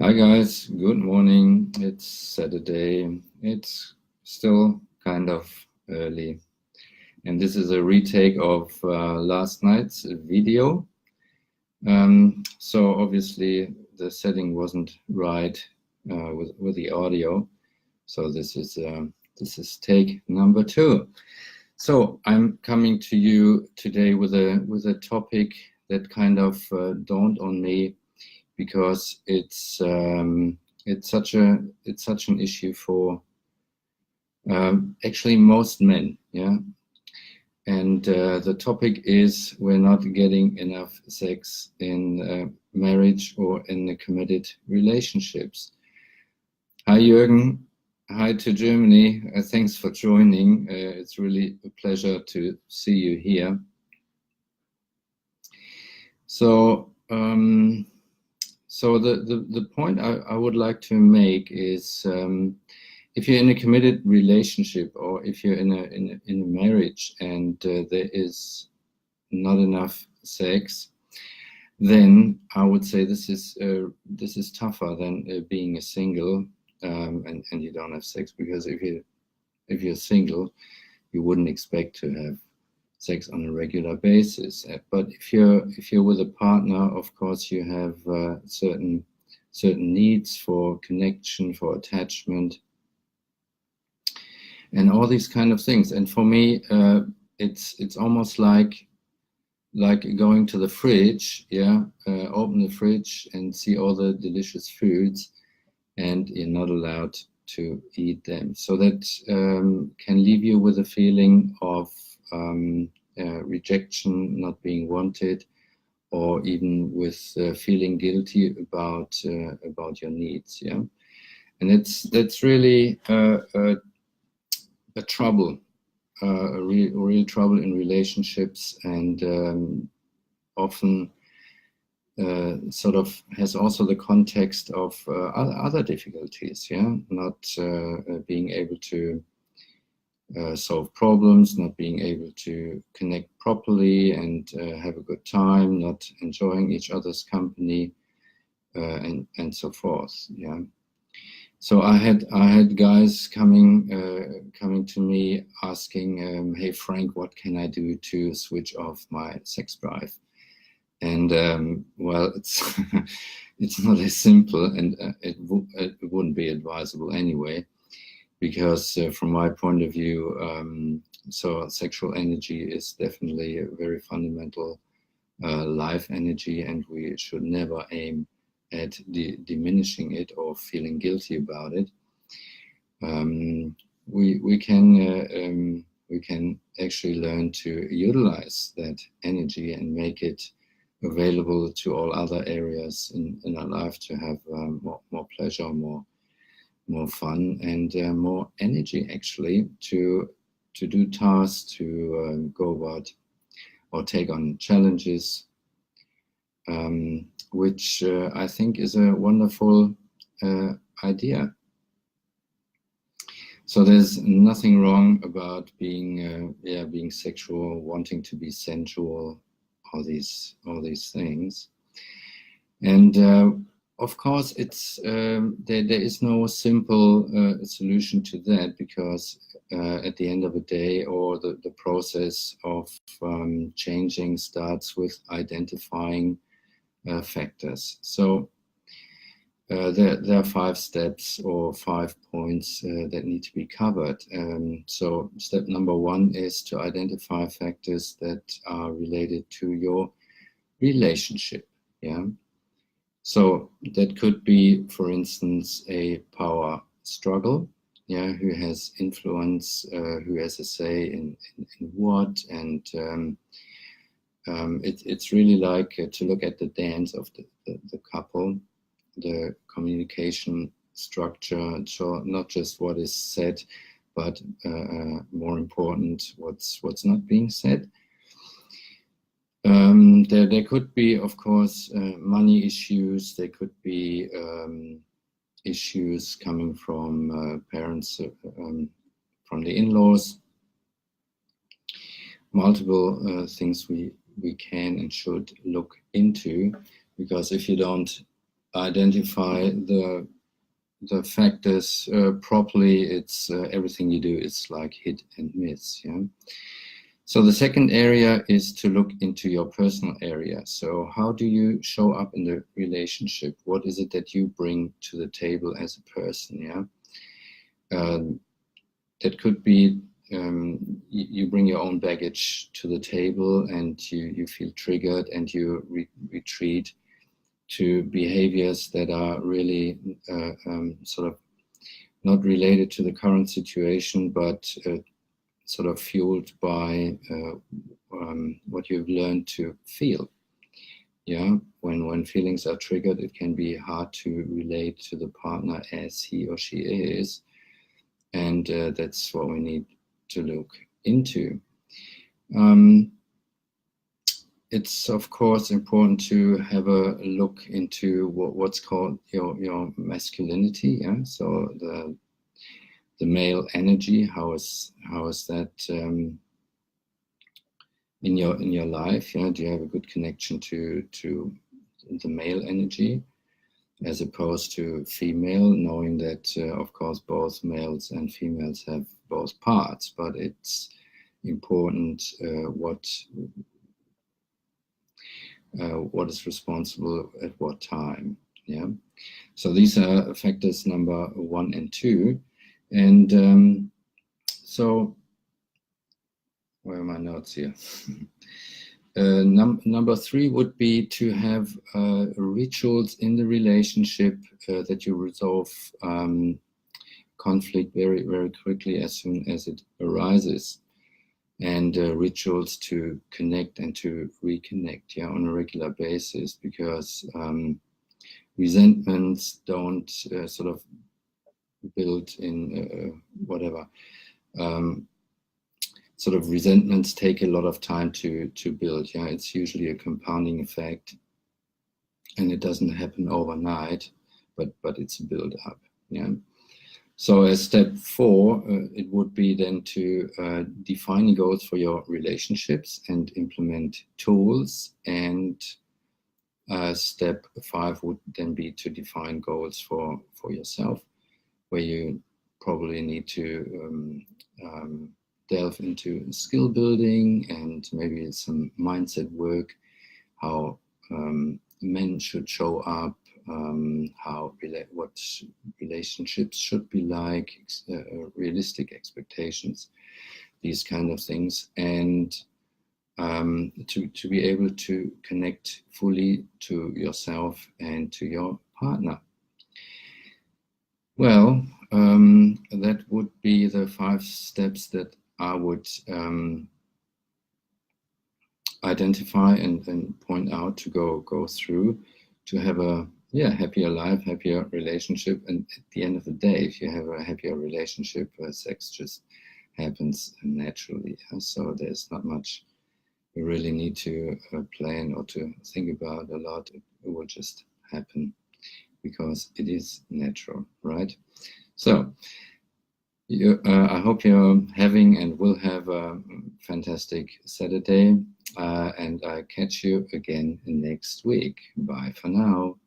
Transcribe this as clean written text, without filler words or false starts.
Hi guys, good morning. It's Saturday. It's still kind of early. And this is a retake of last night's video. So obviously the setting wasn't right with the audio. So this is take number 2. So I'm coming to you today with a topic that kind of dawned on me, because it's such an issue for actually most men, yeah. And the topic is we're not getting enough sex in marriage or in the committed relationships. Hi Jürgen, hi to Germany. Thanks for joining. It's really a pleasure to see you here. So. So the point I would like to make is, if you're in a committed relationship or if you're in a marriage and there is not enough sex, then I would say this is tougher than being a single and you don't have sex, because if you're single, you wouldn't expect to have sex on a regular basis. But if you're with a partner, of course you have certain needs for connection, for attachment, and all these kind of things. And for me, it's almost like going to the fridge, yeah, open the fridge and see all the delicious foods, and you're not allowed to eat them. So that can leave you with a feeling of rejection, not being wanted, or even with feeling guilty about your needs. Yeah, and that's really a trouble, a real trouble in relationships, and often sort of has also the context of other difficulties. Yeah, not being able to solve problems, not being able to connect properly and have a good time, not enjoying each other's company, and so forth. Yeah. So I had guys coming to me asking, "Hey Frank, what can I do to switch off my sex drive?" And well, it's it's not as simple, and it wouldn't be advisable anyway. Because from my point of view, so sexual energy is definitely a very fundamental life energy, and we should never aim at diminishing it or feeling guilty about it. We can actually learn to utilize that energy and make it available to all other areas in our life, to have more pleasure, more fun, and more energy, actually, to do tasks, to go about or take on challenges, which I think is a wonderful idea. So there's nothing wrong about being sexual, wanting to be sensual, all these things, and of course, it's there is no simple solution to that, because at the end of the day, or the process of changing starts with identifying factors. So there are 5 steps or 5 points that need to be covered. So step number 1 is to identify factors that are related to your relationship. Yeah. So that could be, for instance, a power struggle. Yeah, who has influence, who has a say in what, and it's really like to look at the dance of the couple, the communication structure, so not just what is said, but more important, what's not being said. There could be, of course, money issues. There could be issues coming from parents, from the in-laws. Multiple things we can and should look into, because if you don't identify the factors properly, it's everything you do is like hit and miss. Yeah. So the second area is to look into your personal area. So how do you show up in the relationship? What is it that you bring to the table as a person? Yeah. That could be you bring your own baggage to the table, and you feel triggered, and you retreat to behaviors that are really sort of not related to the current situation, but sort of fueled by what you've learned to feel. Yeah, when feelings are triggered, it can be hard to relate to the partner as he or she is, and that's what we need to look into. It's of course important to have a look into what's called your masculinity. Yeah, so the male energy. How is that in your life? Yeah, do you have a good connection to the male energy as opposed to female? Knowing that of course both males and females have both parts, but it's important what is responsible at what time. Yeah, so these are factors number 1 and 2, and so where are my notes here? Number 3 would be to have rituals in the relationship that you resolve conflict very, very quickly as soon as it arises, and rituals to connect and to reconnect, yeah, on a regular basis, because resentments don't sort of build in whatever. Sort of resentments take a lot of time to build. Yeah, it's usually a compounding effect, and it doesn't happen overnight, but it's a build up. Yeah. So as step 4, it would be then to define goals for your relationships and implement tools. And step 5 would then be to define goals for yourself, where you probably need to delve into skill building and maybe some mindset work, how men should show up, what relationships should be like, realistic expectations, these kind of things, and to be able to connect fully to yourself and to your partner. Well, that would be the 5 steps that I would identify and point out to go through to have a happier life, happier relationship. And at the end of the day, if you have a happier relationship, sex just happens naturally. So there's not much you really need to plan or to think about a lot. It will just happen because it is natural, right? So I hope you're having and will have a fantastic Saturday, and I catch you again next week. Bye for now.